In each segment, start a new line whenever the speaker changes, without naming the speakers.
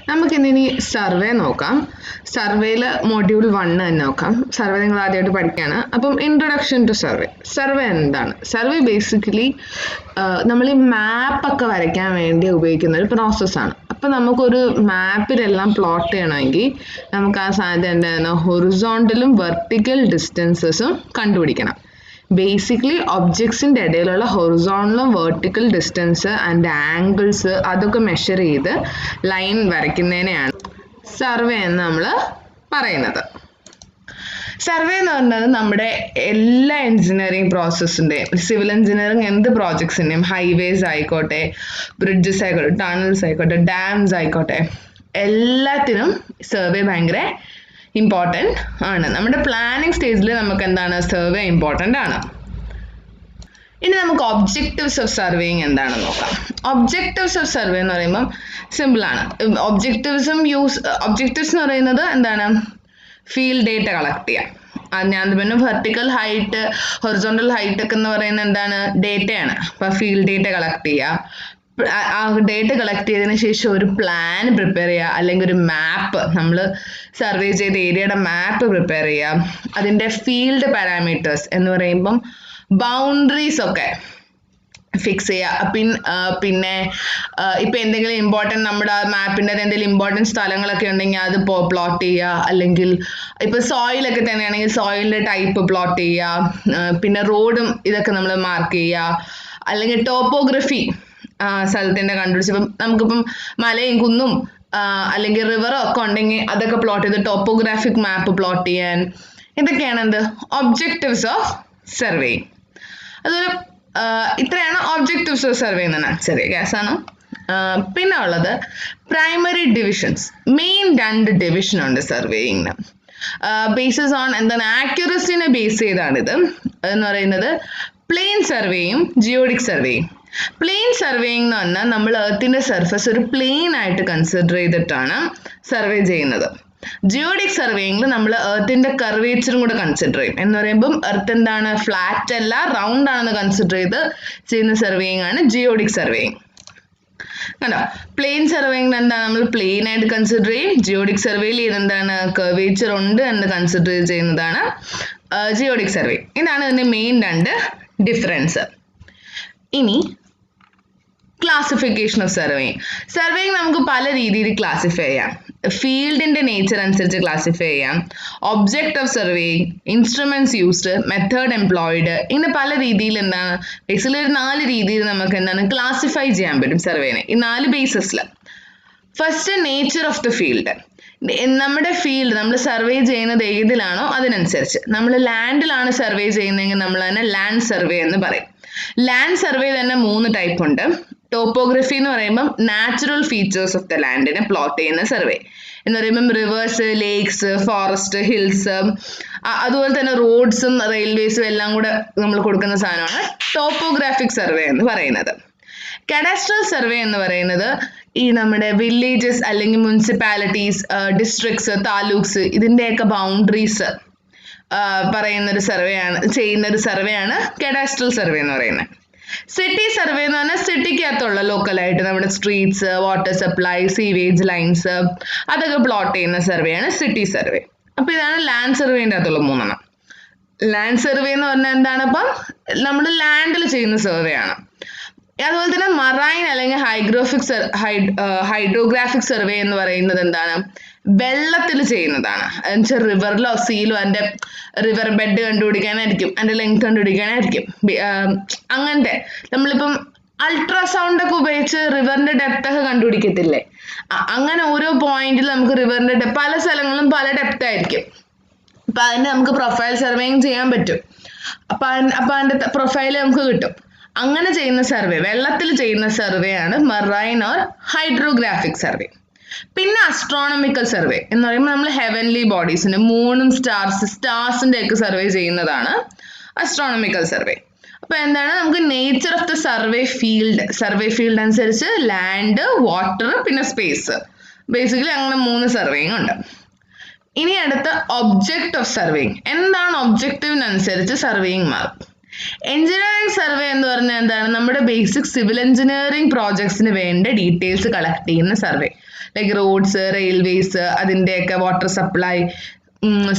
നമുക്കിനി സർവേ നോക്കാം. സർവേയിൽ മൊഡ്യൂൾ 1 തന്നെ നോക്കാം. സർവേ നിങ്ങൾ ആദ്യമായിട്ട് പഠിക്കുകയാണ്. അപ്പം ഇൻട്രൊഡക്ഷൻ ടു സർവേ. സർവേ എന്താണ്? സർവേ ബേസിക്കലി നമ്മൾ ഈ മാപ്പൊക്കെ വരയ്ക്കാൻ വേണ്ടി ഉപയോഗിക്കുന്ന ഒരു പ്രോസസ്സാണ്. അപ്പം നമുക്കൊരു മാപ്പിലെല്ലാം പ്ലോട്ട് ചെയ്യണമെങ്കിൽ നമുക്ക് ആ സാധ്യത എന്താണ്, ഹൊറിസോണ്ടലും വെർട്ടിക്കൽ ഡിസ്റ്റൻസസും കണ്ടുപിടിക്കണം. ബേസിക്കലി ഒബ്ജക്ട്സിൻ്റെ ഇടയിലുള്ള ഹൊറിസോണ്ടലും വെർട്ടിക്കൽ ഡിസ്റ്റൻസ് ആൻഡ് ആംഗിൾസ് അതൊക്കെ മെഷർ ചെയ്ത് ലൈൻ വരയ്ക്കുന്നതിനെയാണ് സർവേ എന്ന് നമ്മൾ പറയുന്നത്. സർവേ എന്ന് പറയുന്നത് നമ്മുടെ എല്ലാ എൻജിനീയറിംഗ് പ്രോസസ്സിൻ്റെയും, സിവിൽ എൻജിനീയറിംഗ് എന്ത് പ്രോജക്ട്സിൻ്റെയും, ഹൈവേസ് ആയിക്കോട്ടെ, ബ്രിഡ്ജസ് ആയിക്കോട്ടെ, ടണൽസ് ആയിക്കോട്ടെ, ഡാംസ് ആയിക്കോട്ടെ, എല്ലാത്തിനും സർവേ ഭയങ്കര ഇമ്പോർട്ടൻ്റ് ആണ്. നമ്മുടെ പ്ലാനിങ് സ്റ്റേജിൽ നമുക്ക് എന്താണ്, സർവേ ഇമ്പോർട്ടൻ്റ് ആണ്. ഇനി നമുക്ക് ഒബ്ജക്റ്റീവ്സ് ഓഫ് സർവേയിങ് എന്താണെന്ന് നോക്കാം. ഒബ്ജക്റ്റീവ്സ് ഓഫ് സർവേ എന്ന് പറയുമ്പം സിമ്പിളാണ്. ഒബ്ജക്റ്റീവ്സ് എന്ന് പറയുന്നത് എന്താണ്, ഫീൽഡ് ഡേറ്റ കളക്ട് ചെയ്യാം. ഞാൻ പിന്നെ വെർട്ടിക്കൽ ഹൈറ്റ്, ഹൊറിസോണ്ടൽ ഹൈറ്റ് ഒക്കെ എന്ന് പറയുന്നത് എന്താണ്, ഡേറ്റയാണ്. അപ്പോൾ ഫീൽഡ് ഡേറ്റ കളക്ട് ചെയ്യുക. ആ ഡേറ്റ കളക്ട് ചെയ്തതിന് ശേഷം ഒരു പ്ലാൻ പ്രിപ്പയർ ചെയ്യുക, അല്ലെങ്കിൽ ഒരു മാപ്പ്, നമ്മൾ സർവേ ചെയ്ത ഏരിയയുടെ മാപ്പ് പ്രിപ്പയർ ചെയ്യുക. അതിൻ്റെ ഫീൽഡ് പാരാമീറ്റേഴ്സ് എന്ന് പറയുമ്പം ബൗണ്ടറീസ് ഒക്കെ ഫിക്സ് ചെയ്യുക. പിന്നെ ഇപ്പം എന്തെങ്കിലും ഇമ്പോർട്ടൻറ്റ്, നമ്മുടെ മാപ്പിൻ്റെ എന്തെങ്കിലും ഇമ്പോർട്ടൻറ്റ് സ്ഥലങ്ങളൊക്കെ ഉണ്ടെങ്കിൽ അത് പ്ലോട്ട് ചെയ്യുക. അല്ലെങ്കിൽ ഇപ്പോൾ സോയിലൊക്കെ തന്നെയാണെങ്കിൽ സോയിലിൻ്റെ ടൈപ്പ് പ്ലോട്ട് ചെയ്യുക. പിന്നെ റോഡും ഇതൊക്കെ നമ്മൾ മാർക്ക് ചെയ്യുക. അല്ലെങ്കിൽ ടോപ്പോഗ്രഫി സ്ഥലത്തിൻ്റെ കണ്ടുപിടിച്ചപ്പം നമുക്കിപ്പം മലയും കുന്നും അല്ലെങ്കിൽ റിവറും ഒക്കെ ഉണ്ടെങ്കിൽ അതൊക്കെ പ്ലോട്ട് ചെയ്ത് ടോപ്പോഗ്രാഫിക് മാപ്പ് പ്ലോട്ട് ചെയ്യാൻ. ഇതൊക്കെയാണ് എന്ത്, ഒബ്ജക്റ്റീവ്സ് ഓഫ് സർവേ. അതൊരു ഇത്രയാണ് ഒബ്ജക്റ്റീവ്സ് ഓഫ് സർവേ എന്ന് പറഞ്ഞാൽ. ചെറിയ കേസാണ്. പിന്നെ ഉള്ളത് പ്രൈമറി ഡിവിഷൻസ്. മെയിൻ 2 ഡിവിഷനുണ്ട് സർവേയിങ്ങിന്. ബേസസ് ഓൺ എന്താണ്, ആക്യുറസിനെ ബേസ് ചെയ്താണിത്. എന്ന് പറയുന്നത് പ്ലെയിൻ സർവേയും ജിയോഡിക് സർവേയും. പ്ലെയിൻ സർവേയിങ് എന്ന് പറഞ്ഞാൽ നമ്മൾ എർത്തിൻ്റെ സർഫസ് ഒരു പ്ലെയിൻ ആയിട്ട് കൺസിഡർ ചെയ്തിട്ടാണ് സർവേ ചെയ്യുന്നത്. ജിയോഡിക് സർവേയിങ്ങിൽ നമ്മൾ എർത്തിൻ്റെ കർവേച്ചറും കൂടെ കൺസിഡർ ചെയ്യും. എന്ന് പറയുമ്പം എർത്ത് എന്താണ്, ഫ്ലാറ്റ് അല്ല റൗണ്ട് ആണെന്ന് കൺസിഡർ ചെയ്ത് ചെയ്യുന്ന സർവേയിങ് ആണ് ജിയോഡിക് സർവേയിങ്. കണ്ടോ, പ്ലെയിൻ സർവേയിങ്ങിൽ എന്താണ്, നമ്മൾ പ്ലെയിൻ ആയിട്ട് കൺസിഡർ ചെയ്യും. ജിയോഡിക് സർവേയിൽ ഇതെന്താണ്, കർവേച്ചർ ഉണ്ട് എന്ന് കൺസിഡർ ചെയ്യുന്നതാണ് ജിയോഡിക് സർവേ. ഇതാണ് ഇതിൻ്റെ മെയിൻ 2 ഡിഫറൻസ്. ഇനി ക്ലാസിഫിക്കേഷൻ ഓഫ് സർവേയിങ്. സർവേയിങ് നമുക്ക് പല രീതിയിൽ ക്ലാസിഫൈ ചെയ്യാം. ഫീൽഡിൻ്റെ നേച്ചർ അനുസരിച്ച് ക്ലാസിഫൈ ചെയ്യാം. Object of surveying, instruments used, method employed, ഇങ്ങനെ പല രീതിയിൽ എന്താണ്, ബേസിക്കലി ഒരു 4 രീതിയിൽ നമുക്ക് എന്താണ് ക്ലാസിഫൈ ചെയ്യാൻ പറ്റും സർവേനെ, ഈ 4 ബേസിസിൽ. First, nature of the field. നമ്മുടെ ഫീൽഡ് നമ്മൾ സർവേ ചെയ്യുന്നത് ഏതിലാണോ അതിനനുസരിച്ച്. നമ്മൾ ലാൻഡിലാണ് സർവേ ചെയ്യുന്നതെങ്കിൽ നമ്മൾ തന്നെ ലാൻഡ് സർവേ എന്ന് പറയും. ലാൻഡ് സർവേ തന്നെ 3 ടൈപ്പ് ഉണ്ട്. ടോപ്പോഗ്രഫി എന്ന് പറയുമ്പം നാച്ചുറൽ ഫീച്ചേഴ്സ് ഓഫ് ദ ലാൻഡിനെ പ്ലോട്ട് ചെയ്യുന്ന സർവേ. എന്ന് പറയുമ്പം റിവേഴ്സ്, ലേക്സ്, ഫോറസ്റ്റ്, ഹിൽസ്, അതുപോലെ തന്നെ റോഡ്സും റെയിൽവേസും എല്ലാം കൂടെ നമ്മൾ കൊടുക്കുന്ന സാധനമാണ് ടോപ്പോഗ്രാഫിക് സർവേ എന്ന് പറയുന്നത്. കഡാസ്ട്രൽ സർവേ എന്ന് പറയുന്നത് ഈ നമ്മുടെ വില്ലേജസ് അല്ലെങ്കിൽ മുനിസിപ്പാലിറ്റീസ്, ഡിസ്ട്രിക്ട്സ്, താലൂക്സ് ഇതിൻ്റെയൊക്കെ ബൗണ്ടറീസ് ചെയ്യുന്ന ഒരു സർവേയാണ് കഡാസ്ട്രൽ സർവേ എന്ന് പറയുന്നത്. സിറ്റി സർവേ എന്ന് പറഞ്ഞാൽ സിറ്റിക്കകത്തുള്ള ലോക്കലായിട്ട് നമ്മുടെ streets, water supply, sewage lines അതൊക്കെ പ്ലോട്ട് ചെയ്യുന്ന സർവേയാണ് സിറ്റി സർവേ. അപ്പോൾ ഇതാണ് ലാൻഡ് സർവേൻ്റെ അകത്തുള്ള 3 ലാൻഡ് സർവേ എന്ന് പറഞ്ഞാൽ എന്താണ്, അപ്പം നമ്മൾ ലാൻഡിൽ ചെയ്യുന്ന സർവേ ആണ്. അതുപോലെ തന്നെ മറൈൻ അല്ലെങ്കിൽ ഹൈഡ്രോഗ്രാഫിക് സർവേ എന്ന് പറയുന്നത് എന്താണ്, വെള്ളത്തിൽ ചെയ്യുന്നതാണ്. എന്നുവെച്ചാൽ റിവറിലോ സീലോ അതിൻ്റെ റിവർ ബെഡ് കണ്ടുപിടിക്കാനായിരിക്കും, അതിൻ്റെ ലെങ്ത് കണ്ടുപിടിക്കാനായിരിക്കും. അങ്ങനത്തെ നമ്മളിപ്പം അൾട്രാസൗണ്ട് ഒക്കെ ഉപയോഗിച്ച് റിവറിൻ്റെ ഡെപ്ത് ഒക്കെ കണ്ടുപിടിക്കത്തില്ലേ, അങ്ങനെ ഓരോ പോയിന്റിൽ നമുക്ക് റിവറിൻ്റെ പല സ്ഥലങ്ങളിലും പല ഡെപ്ത് ആയിരിക്കും. അപ്പം അതിന് നമുക്ക് പ്രൊഫൈൽ സർവേയിങ് ചെയ്യാൻ പറ്റും. അപ്പം അതിൻ്റെ പ്രൊഫൈൽ നമുക്ക് കിട്ടും. അങ്ങനെ ചെയ്യുന്ന സർവേ, വെള്ളത്തിൽ ചെയ്യുന്ന സർവേ ആണ് മറൈൻ ഓർ ഹൈഡ്രോഗ്രാഫിക് സർവേ. പിന്നെ അസ്ട്രോണമിക്കൽ സർവേ എന്ന് പറയുമ്പോൾ നമ്മൾ ഹെവൻലി ബോഡീസിന്റെ, മൂണും സ്റ്റാർസിന്റെ ഒക്കെ സർവേ ചെയ്യുന്നതാണ് അസ്ട്രോണമിക്കൽ സർവേ. അപ്പൊ എന്താണ്, നമുക്ക് nature of the survey field അനുസരിച്ച് ലാൻഡ്, വാട്ടർ, പിന്നെ സ്പേസ്, ബേസിക്കലി അങ്ങനെ 3 സർവേയിങ് ഉണ്ട്. ഇനി അടുത്ത ഒബ്ജക്റ്റ് ഓഫ് സർവേയിങ്. എന്താണ് ഒബ്ജക്റ്റീവിനനുസരിച്ച് സർവേയിങ് മാറും. എഞ്ചിനീയറിംഗ് സർവേ എന്ന് പറഞ്ഞാൽ എന്താണ്? നമ്മുടെ ബേസിക് സിവിൽ എഞ്ചിനീയറിംഗ് പ്രോജക്ട്സിന് വേണ്ട ഡീറ്റെയിൽസ് കളക്ട് ചെയ്യുന്ന സർവേ. ലൈക്ക് റോഡ്സ്, റെയിൽവേസ്, അതിൻ്റെയൊക്കെ വാട്ടർ സപ്ലൈ,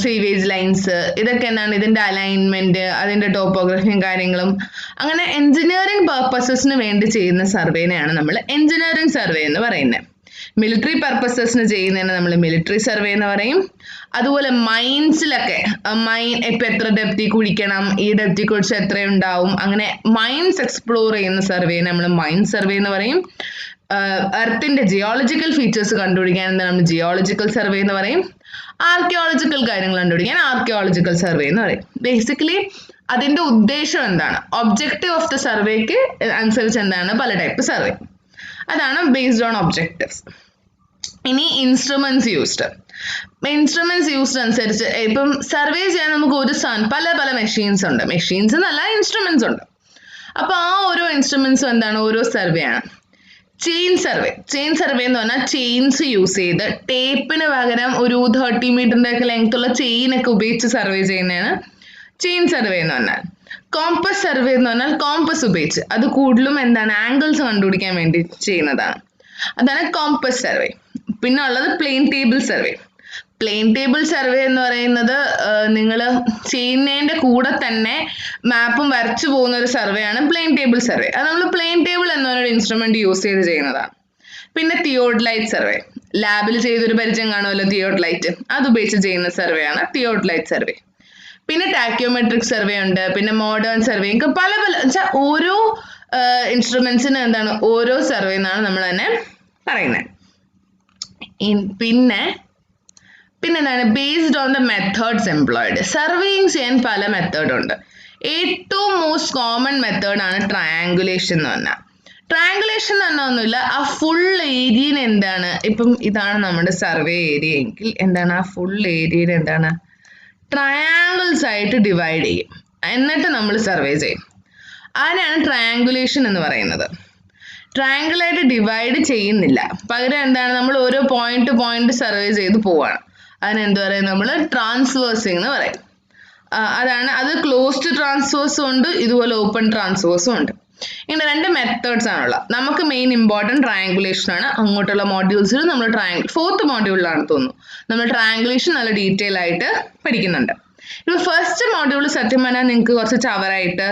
സീവേജ് ലൈൻസ്, ഇതൊക്കെ എന്താണ് ഇതിൻ്റെ അലൈൻമെന്റ്, അതിൻ്റെ ടോപ്പോഗ്രഫിയും കാര്യങ്ങളും. അങ്ങനെ എഞ്ചിനീയറിംഗ് പർപ്പസസിന് വേണ്ടി ചെയ്യുന്ന സർവേനെയാണ് നമ്മൾ എഞ്ചിനീയറിംഗ് സർവേ എന്ന് പറയുന്നത്. മിലിറ്ററി പർപ്പസസിന് ചെയ്യുന്നതിന് നമ്മൾ മിലിറ്ററി സർവേ എന്ന് പറയും. അതുപോലെ മൈൻസിലൊക്കെ ഇപ്പം എത്ര ഡെപ്തി കുഴിക്കണം, ഈ ഡെപ്തി കുഴിച്ച് എത്രയുണ്ടാവും, അങ്ങനെ മൈൻസ് എക്സ്പ്ലോർ ചെയ്യുന്ന സർവേനെ നമ്മൾ മൈൻസ് സർവേ എന്ന് പറയും. എർത്തിന്റെ ജിയോളജിക്കൽ ഫീച്ചേഴ്സ് കണ്ടുപിടിക്കാൻ എന്താ നമ്മൾ ജിയോളജിക്കൽ സർവേ എന്ന് പറയും. ആർക്കിയോളജിക്കൽ കാര്യങ്ങൾ കണ്ടുപിടിക്കാൻ ആർക്കിയോളജിക്കൽ സർവേ എന്ന് പറയും. ബേസിക്കലി അതിന്റെ ഉദ്ദേശം എന്താണ്, ഒബ്ജക്റ്റീവ് ഓഫ് ദ സർവേക്ക് അനുസരിച്ച് എന്താണ് പല ടൈപ്പ് സർവേ, അതാണ് ബേസ്ഡ് ഓൺ ഒബ്ജക്റ്റീവ്സ്. ഇനി ഇൻസ്ട്രുമെന്റ്സ് യൂസ്ഡ്. ഇൻസ്ട്രുമെന്റ്സ് യൂസ്ഡ് അനുസരിച്ച് ഇപ്പം സർവേ ചെയ്യാൻ നമുക്ക് ഒരു പല പല മെഷീൻസ് ഉണ്ട്. മെഷീൻസ് എന്നല്ല, ഇൻസ്ട്രുമെന്റ്സ് ഉണ്ട്. അപ്പൊ ആ ഓരോ ഇൻസ്ട്രുമെന്റ്സും എന്താണ് ഓരോ സർവേ ആണ്. ചെയിൻ സർവേ എന്ന് പറഞ്ഞാൽ ചെയിൻസ് യൂസ് ചെയ്ത് ടേപ്പിന് പകരം ഒരു 30 മീറ്ററിന്റെ ഒക്കെ ലെങ്ത് ഉള്ള ചെയിനൊക്കെ ഉപയോഗിച്ച് സർവേ ചെയ്യുന്നതാണ് ചെയിൻ സർവേ എന്ന് പറഞ്ഞാൽ. കോമ്പസ് സർവേ എന്ന് പറഞ്ഞാൽ കോമ്പസ് ഉപയോഗിച്ച്, അത് കൂടുതലും എന്താണ് ആംഗിൾസ് കണ്ടുപിടിക്കാൻ വേണ്ടി ചെയ്യുന്നതാണ്, അതാണ് കോമ്പസ് സർവേ. പിന്നെ ഉള്ളത് plane table survey. Plane table survey എന്ന് പറയുന്നത് നിങ്ങൾ ചെയ്യുന്നതിൻ്റെ കൂടെ തന്നെ മാപ്പും വരച്ചു പോകുന്ന ഒരു സർവേ ആണ് പ്ലെയിൻ ടേബിൾ സർവേ. അത് നമ്മൾ പ്ലെയിൻ ടേബിൾ എന്നൊരു ഇൻസ്ട്രുമെന്റ് യൂസ് ചെയ്ത് ചെയ്യുന്നതാണ്. പിന്നെ തിയോഡലൈറ്റ് സർവേ, ലാബിൽ ചെയ്തൊരു പരിചയം കാണുമല്ലോ തിയോഡലൈറ്റ്, അത് ഉപയോഗിച്ച് ചെയ്യുന്ന സർവേ ആണ് തിയോഡലൈറ്റ് സർവേ. പിന്നെ ടാക്യോമെട്രിക് സർവേ ഉണ്ട്, പിന്നെ മോഡേൺ സർവേ, പല വെച്ചാൽ ഓരോ ഇൻസ്ട്രുമെന്റ്സിന് എന്താണ് ഓരോ സർവേ എന്നാണ് നമ്മൾ തന്നെ പറയുന്നത്. പിന്നെ എന്താണ് based on the methods employed. Surveying ചെയ്യാൻ പല മെത്തേഡ് ഉണ്ട്. ഏറ്റവും മോസ്റ്റ് കോമൺ മെത്തേഡാണ് ട്രയാങ്കുലേഷൻ എന്ന് പറഞ്ഞാൽ. ട്രയാങ്കുലേഷൻ എന്ന് പറഞ്ഞാൽ ഒന്നുമില്ല, ആ ഫുൾ ഏരിയന് എന്താണ്, ഇപ്പം ഇതാണ് നമ്മുടെ സർവേ ഏരിയ എങ്കിൽ എന്താണ് ആ ഫുൾ ഏരിയയിൽ എന്താണ് ട്രയാങ്കിൾസ് ആയിട്ട് ഡിവൈഡ് ചെയ്യും, എന്നിട്ട് നമ്മൾ സർവേ ചെയ്യും. അതിനാണ് ട്രയാങ്കുലേഷൻ എന്ന് പറയുന്നത്. ട്രയാങ്കിളായിട്ട് ഡിവൈഡ് ചെയ്യുന്നില്ല, പകരം എന്താണ് നമ്മൾ ഓരോ പോയിന്റ് സർവേ ചെയ്ത് പോവാണ്. അതിനെന്ത് പറയും, നമ്മൾ ട്രാൻസ്വേഴ്സിങ് എന്ന് പറയും. അതാണ്, അത് ക്ലോസ്ഡ് ട്രാൻസ്വേഴ്സും ഉണ്ട്, ഇതുപോലെ ഓപ്പൺ ട്രാൻസ്വേഴ്സും ഉണ്ട്. ഇങ്ങനെ രണ്ട് മെത്തേഡ്സ് ആണുള്ളത്. നമുക്ക് മെയിൻ ഇമ്പോർട്ടൻറ്റ് ട്രയാങ്കുലേഷൻ ആണ്. അങ്ങോട്ടുള്ള മോഡ്യൂൾസിൽ നമ്മൾ ഫോർത്ത് മോഡ്യൂളിലാണ് തോന്നുന്നു നമ്മൾ ട്രയാങ്കുലേഷൻ നല്ല ഡീറ്റെയിൽ ആയിട്ട് പഠിക്കുന്നുണ്ട്. ഇപ്പോൾ ഫസ്റ്റ് മോഡ്യൂൾ സത്യം പറഞ്ഞാൽ നിങ്ങൾക്ക് കുറച്ച് ചവറായിട്ട്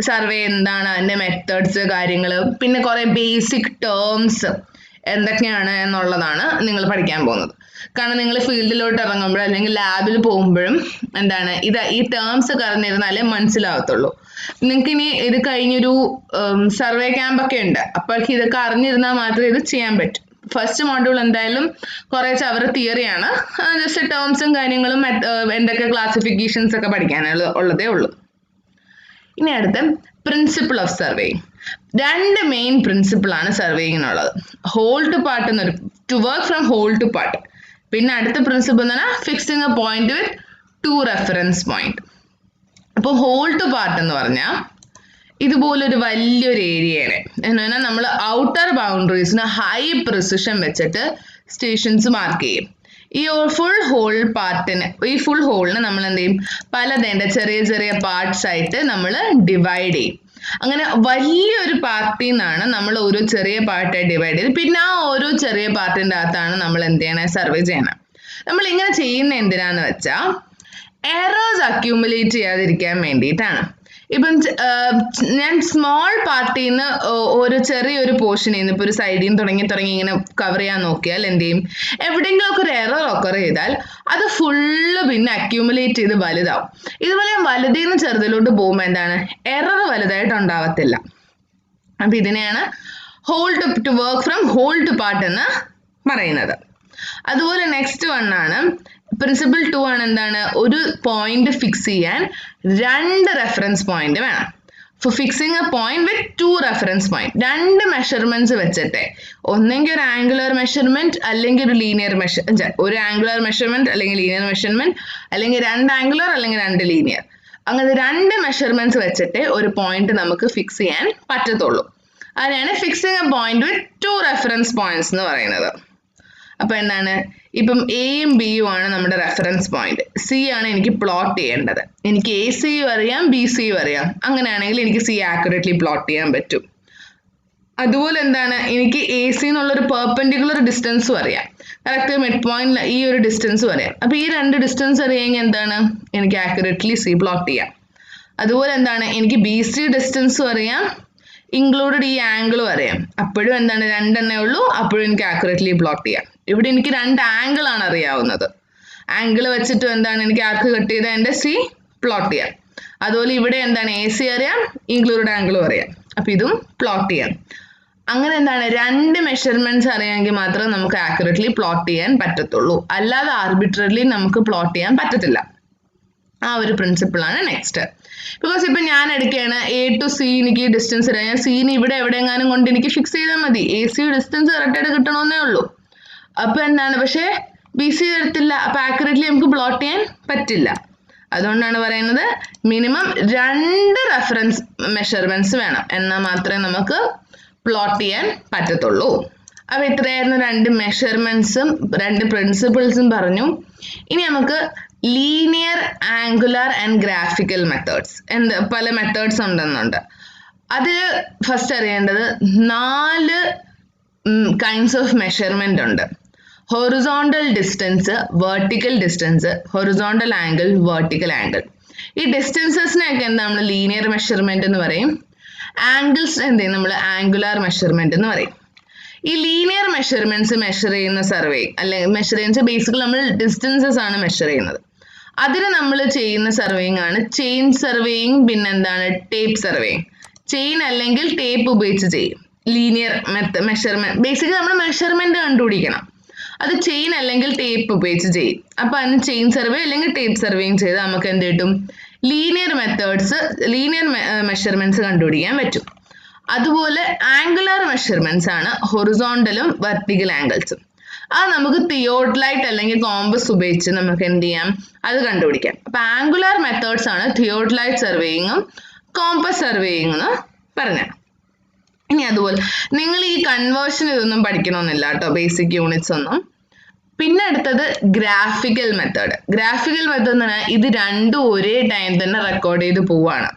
സർവേ എന്താണ്, അതിൻ്റെ മെത്തേഡ്സ്, കാര്യങ്ങൾ, പിന്നെ കുറേ ബേസിക് ടേംസ് എന്തൊക്കെയാണ് എന്നുള്ളതാണ് നിങ്ങൾ പഠിക്കാൻ പോകുന്നത്. കാരണം നിങ്ങൾ ഫീൽഡിലോട്ട് ഇറങ്ങുമ്പോഴും അല്ലെങ്കിൽ ലാബിൽ പോകുമ്പോഴും എന്താണ് ഈ ടേംസ് അറിഞ്ഞിരുന്നാലേ മനസ്സിലാവത്തുള്ളൂ. നിങ്ങൾക്ക് ഇനി ഇത് കഴിഞ്ഞൊരു സർവേ ക്യാമ്പൊക്കെ ഉണ്ട്, അപ്പോഴേക്ക് ഇതൊക്കെ അറിഞ്ഞിരുന്നാൽ മാത്രമേ ഇത് ചെയ്യാൻ പറ്റൂ. ഫസ്റ്റ് മോഡ്യൂൾ എന്തായാലും കുറേ ചവർ തിയറിയാണ്, ജസ്റ്റ് ടേംസും കാര്യങ്ങളും എന്തൊക്കെ ക്ലാസിഫിക്കേഷൻസ് ഒക്കെ പഠിക്കാനുള്ളതേ ഉള്ളൂ. ഇനി അടുത്ത പ്രിൻസിപ്പിൾ ഓഫ് സർവേയിങ്. രണ്ട് മെയിൻ പ്രിൻസിപ്പിളാണ് സർവേയിങ്ങിനുള്ളത്. ഹോൾ ടു പാർട്ട് എന്നൊരു to work from whole to part. പിന്നെ അടുത്ത പ്രിൻസിപ്പിൾ എന്ന് പറഞ്ഞാൽ fixing a point with 2 reference point. അപ്പോൾ ഹോൾ ടു പാർട്ട് എന്ന് പറഞ്ഞാൽ ഇതുപോലൊരു വലിയൊരു ഏരിയയാണ് എന്ന് പറഞ്ഞാൽ നമ്മൾ ഔട്ടർ ബൗണ്ടറീസിന് ഹൈ പ്രിസിഷൻ വെച്ചിട്ട് സ്റ്റേഷൻസ് മാർക്ക് ചെയ്യും. ഈ ഫുൾ ഹോളിനെ നമ്മൾ എന്ത് ചെയ്യും, ചെറിയ ചെറിയ പാർട്സ് ആയിട്ട് നമ്മൾ ഡിവൈഡ് ചെയ്യും. അങ്ങനെ വലിയൊരു പാർട്ടിൽ നിന്നാണ് നമ്മൾ ഓരോ ചെറിയ പാർട്ടായി ഡിവൈഡ് ചെയ്ത്, പിന്നെ ആ ഓരോ ചെറിയ പാർട്ടിൻ്റെ അകത്താണ് നമ്മൾ എന്ത് ചെയ്യണേ, സർവേ ചെയ്യണം. നമ്മൾ ഇങ്ങനെ ചെയ്യുന്ന എന്തിനാന്ന് വെച്ചാൽ എറേഴ്സ് അക്യൂമുലേറ്റ് ചെയ്യാതിരിക്കാൻ വേണ്ടിയിട്ടാണ്. ഇപ്പം ഞാൻ സ്മോൾ പാർട്ടിയിൽ നിന്ന് ഒരു ചെറിയൊരു പോർഷനിൽ നിന്ന് ഇപ്പോൾ ഒരു സൈഡിൽ നിന്ന് തുടങ്ങി ഇങ്ങനെ കവർ ചെയ്യാൻ നോക്കിയാൽ എന്ത് ചെയ്യും, എവിടെയെങ്കിലുമൊക്കെ ഒരു എറർ ഒക്കർ ചെയ്താൽ അത് ഫുള്ള് പിന്നെ അക്യൂമുലേറ്റ് ചെയ്ത് വലുതാവും. ഇതുപോലെ വലുതിൽ നിന്ന് ചെറുതിലോട്ട് പോകുമ്പോൾ എന്താണ് എറർ വലുതായിട്ട് ഉണ്ടാവത്തില്ല. അപ്പം ഇതിനെയാണ് to work from whole to part എന്ന് പറയുന്നത്. അതുപോലെ നെക്സ്റ്റ് വണ്ണാണ് പ്രിൻസിപ്പിൾ 2 ആണ്. എന്താണ്, ഒരു പോയിന്റ് ഫിക്സ് ചെയ്യാൻ 2 റെഫറൻസ് പോയിന്റ് വേണം. For fixing a point with 2 reference point, 2 measurements വെച്ചിട്ട്, ഒന്നെങ്കിൽ ഒരു ആംഗുലർ മെഷർമെന്റ് അല്ലെങ്കിൽ ഒരു ലീനിയർ ഒരു ആംഗുലർ മെഷർമെന്റ് അല്ലെങ്കിൽ ലീനിയർ മെഷർമെന്റ്, അല്ലെങ്കിൽ 2 ആംഗുലർ അല്ലെങ്കിൽ 2 ലീനിയർ, അങ്ങനെ 2 മെഷർമെന്റ്സ് വെച്ചിട്ട് ഒരു പോയിന്റ് നമുക്ക് ഫിക്സ് ചെയ്യാൻ പറ്റത്തുള്ളൂ. അതിനാണ് fixing a point with 2 reference points എന്ന് പറയുന്നത്. അപ്പൊ എന്താണ് ഇപ്പം എയും ബിയും ആണ് നമ്മുടെ റെഫറൻസ് പോയിന്റ്. സി ആണ് എനിക്ക് പ്ലോട്ട് ചെയ്യേണ്ടത്. എനിക്ക് എ സിയും അറിയാം ബി സിയും അറിയാം. അങ്ങനെയാണെങ്കിൽ എനിക്ക് സി ആക്യുറേറ്റ്ലി പ്ലോട്ട് ചെയ്യാൻ പറ്റും. അതുപോലെ എന്താണ് എനിക്ക് എ സി എന്നുള്ളൊരു പെർപെൻഡിക്കുലർ ഡിസ്റ്റൻസും അറിയാം. കറക്റ്റ് മിഡ് പോയിന്റ് ഈ ഒരു ഡിസ്റ്റൻസും അറിയാം. അപ്പൊ ഈ രണ്ട് ഡിസ്റ്റൻസ് അറിയാമെങ്കിൽ എന്താണ് എനിക്ക് ആക്യുറേറ്റ്ലി സി പ്ലോട്ട് ചെയ്യാം. അതുപോലെ എന്താണ് എനിക്ക് ബി സി ഡിസ്റ്റൻസും അറിയാം, ഇൻക്ലൂഡഡ് ഈ ആംഗിളും അറിയാം. അപ്പോഴും എന്താണ് രണ്ടെണ്ണേ ഉള്ളൂ, അപ്പോഴും എനിക്ക് ആക്യുറേറ്റ്ലി പ്ലോട്ട് ചെയ്യാം. ഇവിടെ എനിക്ക് രണ്ട് ആംഗിൾ ആണ് അറിയാവുന്നത്. ആംഗിൾ വെച്ചിട്ട് എന്താണ് എനിക്ക് ആർക്ക് കട്ട് ചെയ്താൽ എൻ്റെ സി പ്ലോട്ട് ചെയ്യാം. അതുപോലെ ഇവിടെ എന്താണ് എ സി അറിയാം, ഇൻക്ലൂഡഡ് ആംഗിളും അറിയാം. അപ്പൊ ഇതും പ്ലോട്ട് ചെയ്യാം. അങ്ങനെ എന്താണ് രണ്ട് മെഷർമെന്റ്സ് അറിയാമെങ്കിൽ മാത്രമേ നമുക്ക് ആക്യുറേറ്റ്ലി പ്ലോട്ട് ചെയ്യാൻ പറ്റത്തുള്ളൂ. അല്ലാതെ ആർബിട്രറിലി നമുക്ക് പ്ലോട്ട് ചെയ്യാൻ പറ്റത്തില്ല. ആ ഒരു പ്രിൻസിപ്പിളാണ് നെക്സ്റ്റ്. ബിക്കോസ് ഇപ്പൊ ഞാൻ എടുക്കുകയാണ് എ ടു സി, എനിക്ക് ഡിസ്റ്റൻസ് അറിയാം. ഞാൻ സീന് ഇവിടെ എവിടെയെങ്ങാനും കൊണ്ട് എനിക്ക് ഫിക്സ് ചെയ്താൽ മതി. എ സി ഡിസ്റ്റൻസ് കറക്റ്റായിട്ട് കിട്ടണമെന്നേ ഉള്ളൂ. അപ്പൊ എന്താണ് പക്ഷേ ബി സി വരത്തില്ല. അപ്പൊ ആക്യുറേറ്റ്ലി നമുക്ക് പ്ലോട്ട് ചെയ്യാൻ പറ്റില്ല. അതുകൊണ്ടാണ് പറയുന്നത് മിനിമം 2 റെഫറൻസ് മെഷർമെന്റ്സ് വേണം, എന്നാൽ മാത്രമേ നമുക്ക് പ്ലോട്ട് ചെയ്യാൻ പറ്റത്തുള്ളൂ. അപ്പൊ ഇത്രയായിരുന്നു 2 മെഷർമെന്റ്സും 2 പ്രിൻസിപ്പിൾസും പറഞ്ഞു. ഇനി നമുക്ക് linear, angular and graphical methods പല മെത്തേഡ്സ് ഉണ്ടെന്നുണ്ട്. അതിൽ ഫസ്റ്റ് അറിയേണ്ടത് 4 കൈൻഡ്സ് ഓഫ് മെഷർമെന്റ് ഉണ്ട്. Horizontal distance, vertical distance, horizontal angle, vertical angle. ഈ ഡിസ്റ്റൻസസിനെയൊക്കെ എന്താ നമ്മൾ ലീനിയർ മെഷർമെന്റ് എന്ന് പറയും. ആംഗിൾസ് എന്ത് ചെയ്യും നമ്മൾ ആംഗുലാർ മെഷർമെന്റ് എന്ന് പറയും. ഈ ലീനിയർ മെഷർമെന്റ്സ് മെഷർ ചെയ്യുന്ന സർവേ അല്ലെങ്കിൽ മെഷർ ചെയ്യുന്ന ബേസിക്കലി നമ്മൾ ഡിസ്റ്റൻസസ് ആണ് മെഷർ ചെയ്യുന്നത്. അതിന് നമ്മൾ ചെയ്യുന്ന സർവേയിങ് ആണ് ചെയിൻ സർവേയിങ്, പിന്നെ എന്താണ് ടേപ്പ് സർവേയിങ്. ചെയിൻ അല്ലെങ്കിൽ ടേപ്പ് ഉപയോഗിച്ച് ചെയ്യും ലീനിയർ മെഷർമെന്റ്. ബേസിക്കലി നമ്മൾ മെഷർമെന്റ് കണ്ടുപിടിക്കണം, അത് ചെയിൻ അല്ലെങ്കിൽ ടേപ്പ് ഉപയോഗിച്ച് ചെയ്യും. അപ്പൊ അതിന് ചെയിൻ സർവേ അല്ലെങ്കിൽ ടേപ്പ് സർവേയിങ് ചെയ്ത് നമുക്ക് എന്ത് കിട്ടും ലീനിയർ മെഷർമെന്റ്സ് കണ്ടുപിടിക്കാൻ പറ്റും. അതുപോലെ ആംഗുലാർ മെഷർമെന്റ്സ് ആണ് ഹൊറിസോണ്ടലും വെർട്ടിക്കൽ ആംഗിൾസും. അത് നമുക്ക് തിയോഡലൈറ്റ് അല്ലെങ്കിൽ കോമ്പസ് ഉപയോഗിച്ച് നമുക്ക് എന്ത് ചെയ്യാം അത് കണ്ടുപിടിക്കാം. അപ്പൊ ആംഗുലാർ മെത്തേഡ്സ് ആണ് തിയോഡലൈറ്റ് സർവേയിങ്ങും കോമ്പസ് സർവേയിങ് എന്ന് പറഞ്ഞത്. ഇനി അതുപോലെ നിങ്ങൾ ഈ കൺവേർഷൻ ഇതൊന്നും പഠിക്കണമെന്നില്ല കേട്ടോ, ബേസിക് യൂണിറ്റ്സ് ഒന്നും. പിന്നെ അടുത്തത് ഗ്രാഫിക്കൽ മെത്തേഡ്. ഗ്രാഫിക്കൽ മെത്തേഡ് എന്ന് പറഞ്ഞാൽ ഇത് രണ്ടും ഒരേ ടൈം തന്നെ റെക്കോർഡ് ചെയ്ത് പോവാണ്.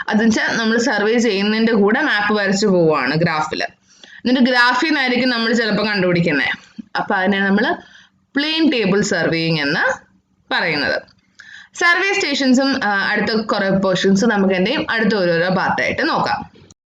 അതെന്ന് വെച്ചാൽ നമ്മൾ സർവേ ചെയ്യുന്നതിന്റെ കൂടെ മാപ്പ് വരച്ചു പോവാണ് ഗ്രാഫില്. എന്നിട്ട് ഗ്രാഫിൽ നിന്നായിരിക്കും നമ്മൾ ചിലപ്പോൾ കണ്ടുപിടിക്കുന്നത്. അപ്പൊ അതിനെ നമ്മൾ പ്ലെയിൻ ടേബിൾ സർവേയിങ് എന്ന് പറയുന്നത്. സർവേ സ്റ്റേഷൻസും അടുത്ത കുറെ പോർഷൻസ് നമുക്ക് എന്തെയും അടുത്ത ഓരോരോ പാർട്ടായിട്ട് നോക്കാം.